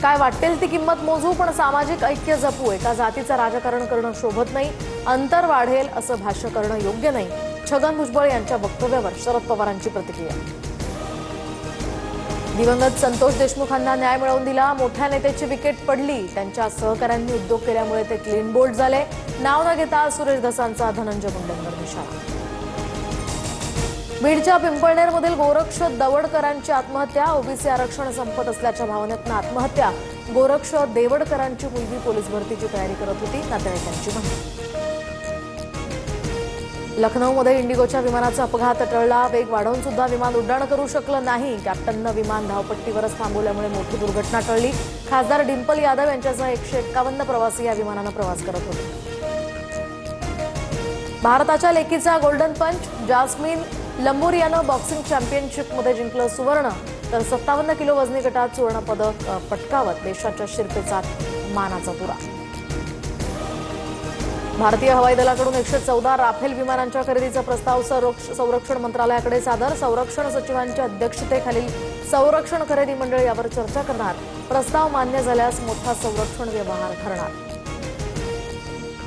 काय वाटेल ती किंमत मोजू पण सामाजिक ऐक्य जपू, एका जातीचं राजकारण करणं शोभत नाही, अंतर वाढेल असं भाष्य करणं योग्य नाही, छगन भुजबळ यांच्या वक्तव्यावर शरद पवारांची प्रतिक्रिया। दिवंगत संतोष देशमुखांना न्याय मिळवून दिला, मोठ्या नेत्याची विकेट पडली, त्यांच्या सहकाऱ्यांनी उद्योग केल्यामुळे ते क्लीन बोल्ड झाले, नाव न घेता सुरेश धसांचा धनंजय मुंडेंवर निशाणा। बीडच्या पिंपळनेरमधील गोरक्ष दवडकरांची आत्महत्या, ओबीसी आरक्षण संपत असल्याच्या भावनेतून आत्महत्या, गोरक्ष देवडकरांची मुलगी पोलीस भरतीची तयारी करत होती, नातेवाईकांची माहिती। लखनौमध्ये इंडिगोच्या विमानाचा अपघात टळला, वेग वाढवून सुद्धा विमान उड्डाण करू शकलं नाही, कॅप्टननं विमान धावपट्टीवरच थांबवल्यामुळे मोठी दुर्घटना टळली। खासदार डिंपल यादव यांच्यासह 151 प्रवासी या विमानानं प्रवास करत होते। भारताच्या लेकीचा गोल्डन पंच, जास्मिन लंबोरियानं बॉक्सिंग चॅम्पियनशिपमध्ये जिंकलं सुवर्ण, तर 57 किलो वजनी गटात सुवर्ण पदक पटकावत देशाच्या शिरपेचात मानाचा तुरा। भारतीय हवाई दलाकडून 114 राफेल विमानांच्या खरेदीचा प्रस्ताव संरक्षण मंत्रालयाकडे सादर, संरक्षण सचिवांच्या अध्यक्षतेखालील संरक्षण खरेदी मंडळ यावर चर्चा करणार, प्रस्ताव मान्य झाल्यास मोठा संरक्षण व्यवहार ठरणार।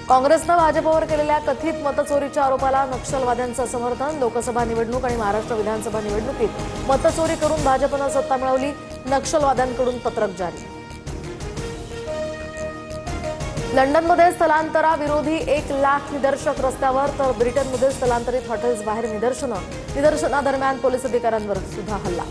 काँग्रेसनं भाजपवर केलेल्या कथित मतचोरीच्या आरोपाला नक्षलवाद्यांचं समर्थन, लोकसभा निवडणूक आणि महाराष्ट्र विधानसभा निवडणुकीत मतचोरी करून भाजपनं सत्ता मिळवली, नक्षलवाद्यांकडून पत्रक जारी। लंडनमध्ये स्थलांतराविरोधी 1 लाख निदर्शक रस्त्यावर, तर ब्रिटनमध्ये स्थलांतरित हॉटेल्स बाहेर निदर्शनादरम्यान पोलीस अधिकाऱ्यांवर सुद्धा हल्ला।